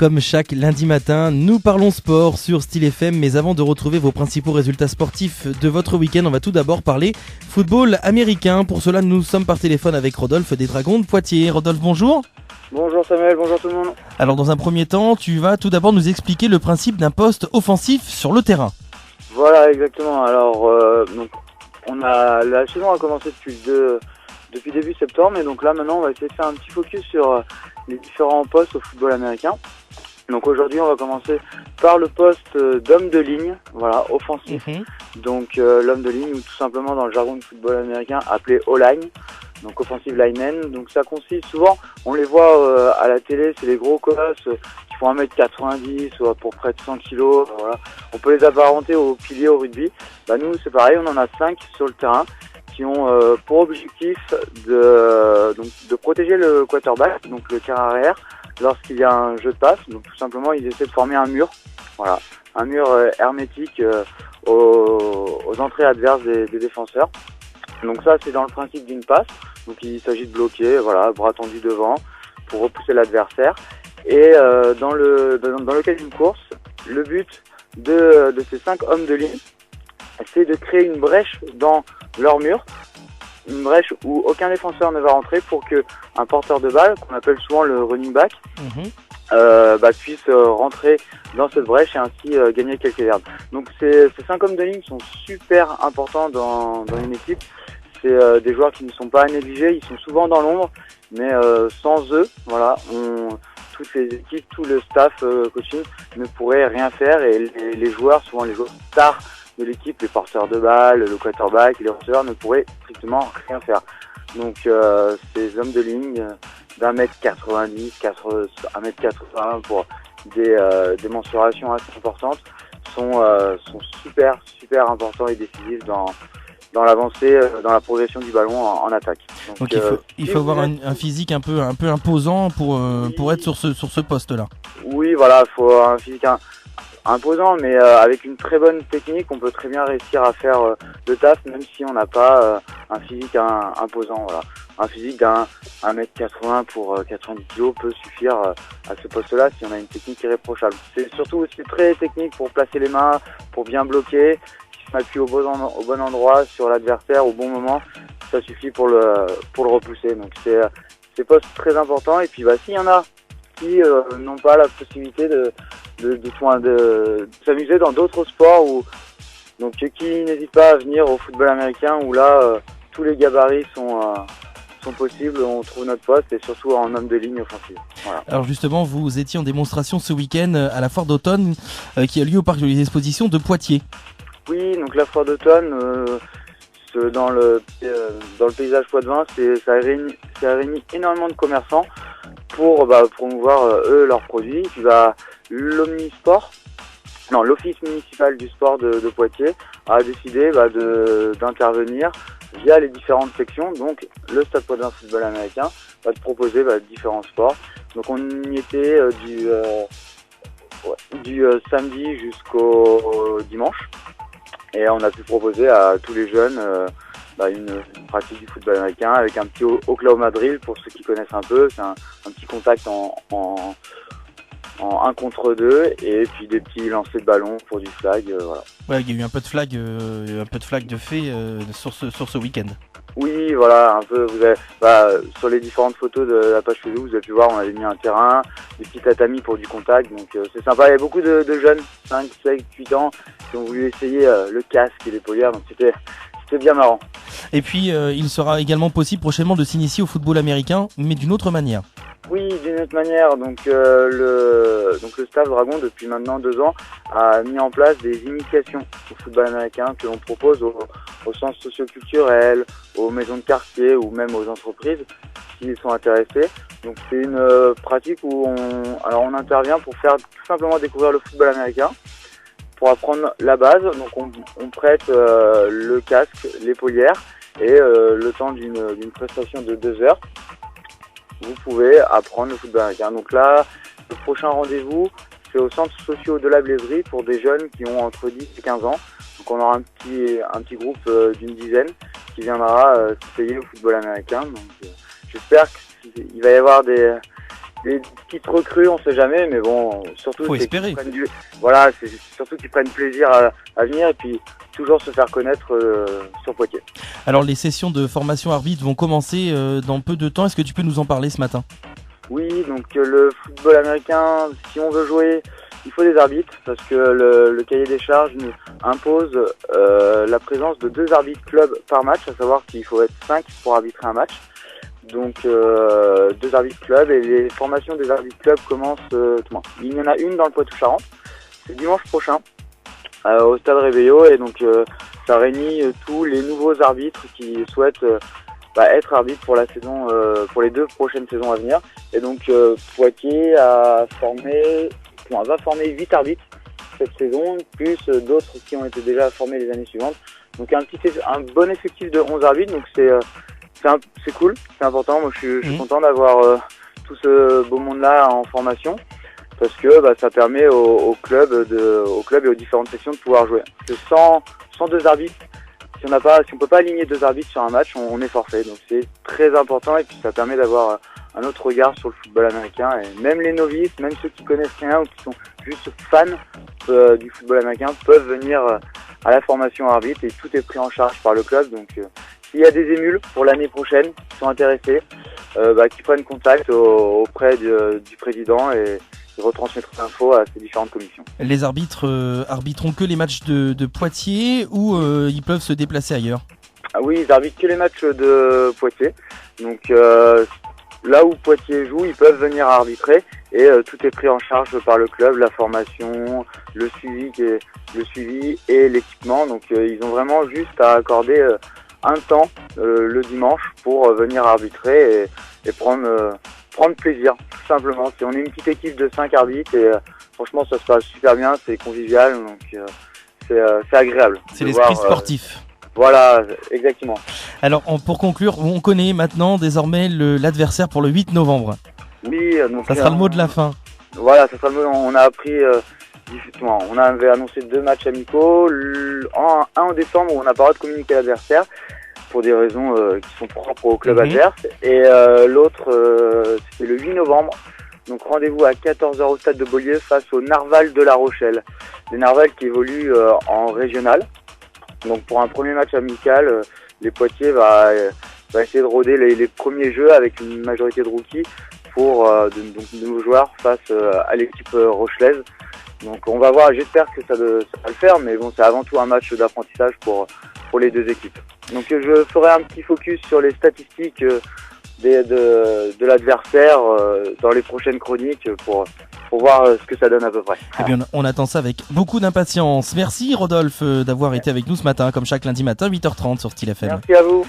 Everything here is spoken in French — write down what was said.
Comme chaque lundi matin, nous parlons sport sur Style FM, mais avant de retrouver vos principaux résultats sportifs de votre week-end, on va tout d'abord parler football américain. Pour cela, nous sommes par téléphone avec Rodolphe des Dragons de Poitiers. Rodolphe, bonjour. Bonjour Samuel, bonjour tout le monde. Alors dans un premier temps, tu vas tout d'abord nous expliquer le principe d'un poste offensif sur le terrain. Voilà, exactement. Alors, donc, la saison a commencé depuis début septembre, et donc là maintenant on va essayer de faire un petit focus sur les différents postes au football américain. Donc aujourd'hui on va commencer par le poste d'homme de ligne, voilà, offensif. Donc l'homme de ligne, ou tout simplement dans le jargon du football américain appelé O-line, donc offensive lineman. Donc ça consiste souvent, on les voit à la télé, c'est les gros colosses qui font 1m90 ou pour près de 100 kg, voilà. On peut les apparenter aux piliers au rugby. Bah nous c'est pareil, on en a 5 sur le terrain qui ont pour objectif de protéger le quarterback, donc le quart arrière, lorsqu'il y a un jeu de passe. Donc tout simplement ils essaient de former un mur, voilà, un mur hermétique aux entrées adverses des défenseurs. Donc ça c'est dans le principe d'une passe. Donc il s'agit de bloquer, voilà, bras tendus devant pour repousser l'adversaire. Et dans le cas d'une course, le but de ces 5 hommes de ligne, c'est de créer une brèche dans leur mur, une brèche où aucun défenseur ne va rentrer, pour que un porteur de balle, qu'on appelle souvent le running back, puisse rentrer dans cette brèche et ainsi gagner quelques yards. Donc ces 5 hommes de ligne sont super importants dans une équipe. C'est des joueurs qui ne sont pas à négliger, ils sont souvent dans l'ombre, mais sans eux, voilà, toutes les équipes, tout le staff coaching ne pourrait rien faire, et les joueurs, souvent les joueurs stars de l'équipe, les porteurs de balles, le quarterback, les receveurs ne pourraient strictement rien faire. Donc ces hommes de ligne d'1m90, 1m80 pour des mensurations assez importantes sont super importants et décisifs dans l'avancée, dans la progression du ballon en attaque. Donc il faut avoir un physique un peu imposant pour être sur ce poste-là. Oui, voilà, il faut avoir un physique imposant, mais avec une très bonne technique, on peut très bien réussir à faire le taf, même si on n'a pas un physique imposant. Voilà. Un physique d'un 1m80 pour 90 kg peut suffire à ce poste-là si on a une technique irréprochable. C'est surtout aussi très technique pour placer les mains, pour bien bloquer, s'appuie au bon endroit sur l'adversaire au bon moment, ça suffit pour le repousser. Donc c'est poste très important. Et puis s'il y en a qui n'ont pas la possibilité de s'amuser dans d'autres sports, donc qui n'hésitent pas à venir au football américain, où là tous les gabarits sont possibles, on trouve notre poste, et surtout en homme de ligne offensif. Voilà. Alors justement, vous étiez en démonstration ce week-end à la foire d'automne qui a lieu au parc des expositions de Poitiers. Oui, donc la foire d'automne, dans le paysage poitevin, ça a réuni énormément de commerçants pour promouvoir eux leurs produits. Puis l'office municipal du sport de Poitiers a décidé d'intervenir via les différentes sections. Donc le Stade Poitevin Football Américain va proposer différents sports. Donc on y était du samedi jusqu'au dimanche, et on a pu proposer à tous les jeunes une pratique du football américain avec un petit Oklahoma drill pour ceux qui connaissent un peu. C'est un petit contact en 1 contre 2, et puis des petits lancers de ballon pour du flag, voilà. Ouais, il y a eu un peu de flag de fait sur ce week-end. Oui, voilà, un peu. Vous avez, sur les différentes photos de la page Facebook, vous avez pu voir, on avait mis un terrain, des petits tatamis pour du contact, donc c'est sympa. Il y a beaucoup de jeunes, 5, 7, 8 ans, qui ont voulu essayer le casque et les l'épaulière, donc c'était bien marrant. Et puis il sera également possible prochainement de s'initier au football américain, mais d'une autre manière. Oui, d'une autre manière. Donc le staff Dragon, depuis maintenant 2 ans, a mis en place des initiations au football américain que l'on propose aux centres socioculturels, aux maisons de quartier ou même aux entreprises s'ils sont intéressés. Donc c'est une pratique où on intervient pour faire tout simplement découvrir le football américain, pour apprendre la base. Donc on prête le casque, l'épaulière, et le temps d'une prestation de 2 heures, vous pouvez apprendre le football américain. Donc là, le prochain rendez-vous, c'est au centre social de la Blaiserie pour des jeunes qui ont entre 10 et 15 ans. Donc on aura un petit groupe d'une dizaine qui viendra s'essayer au football américain. Donc j'espère qu'il va y avoir des petites recrues, on sait jamais, mais bon, surtout Faut c'est espérer. voilà, c'est surtout qu'ils prennent plaisir à venir et puis toujours se faire connaître sur Poitiers. Alors les sessions de formation arbitre vont commencer dans peu de temps. Est-ce que tu peux nous en parler ce matin? Oui, donc le football américain, si on veut jouer, il faut des arbitres parce que le cahier des charges nous impose la présence de 2 arbitres club par match, à savoir qu'il faut être 5 pour arbitrer un match. Donc 2 arbitres club et les formations des arbitres club commencent il y en a une dans le Poitou-Charentes, c'est dimanche prochain au stade Réveillot et donc ça réunit tous les nouveaux arbitres qui souhaitent être arbitre pour la saison, pour les 2 prochaines saisons à venir. Et donc Poitiers va former 8 arbitres cette saison, plus d'autres qui ont été déjà formés les années suivantes. Donc un bon effectif de 11 arbitres, donc c'est cool, c'est important. Moi je suis content d'avoir tout ce beau monde-là en formation, parce que ça permet au club et aux différentes sections de pouvoir jouer. Parce que sans 2 arbitres, si on peut pas aligner 2 arbitres sur un match, on est forfait. Donc c'est très important et puis ça permet d'avoir un autre regard sur le football américain. Et même les novices, même ceux qui connaissent rien ou qui sont juste fans du football américain peuvent venir à la formation arbitre et tout est pris en charge par le club. Donc s'il y a des émules pour l'année prochaine qui sont intéressés, qui prennent contact auprès du président et retransmettre l'info à ces différentes commissions. Les arbitres arbitreront que les matchs de Poitiers ou ils peuvent se déplacer ailleurs? Ah oui, ils arbitrent que les matchs de Poitiers. Donc là où Poitiers joue, ils peuvent venir arbitrer et tout est pris en charge par le club, la formation, le suivi et l'équipement. Donc ils ont vraiment juste à accorder un temps le dimanche pour venir arbitrer et prendre plaisir, tout simplement. On est une petite équipe de 5 arbitres et franchement ça se passe super bien, c'est convivial, donc c'est agréable. C'est l'esprit sportif. Voilà, exactement. Alors pour conclure, on connaît maintenant désormais l'adversaire pour le 8 novembre. Oui, donc ça sera le mot de la fin. Voilà, ça sera le mot. On a appris on avait annoncé 2 matchs amicaux, un en décembre où on n'a pas le droit de communiquer l'adversaire pour des raisons qui sont propres au club adverse, et l'autre c'est le 8 novembre. Donc rendez-vous à 14h au stade de Beaulieu face au Narval de La Rochelle. Les Narval qui évoluent en régional. Donc pour un premier match amical, les Poitiers va essayer de rôder les premiers jeux avec une majorité de rookies pour de nouveaux joueurs face à l'équipe rochelaise. Donc on va voir, j'espère que ça va le faire, mais bon, c'est avant tout un match d'apprentissage pour les 2 équipes. Donc je ferai un petit focus sur les statistiques de l'adversaire dans les prochaines chroniques pour voir ce que ça donne à peu près. Eh bien, on attend ça avec beaucoup d'impatience. Merci Rodolphe d'avoir été avec nous ce matin, comme chaque lundi matin, 8h30 sur Style FM. Merci à vous.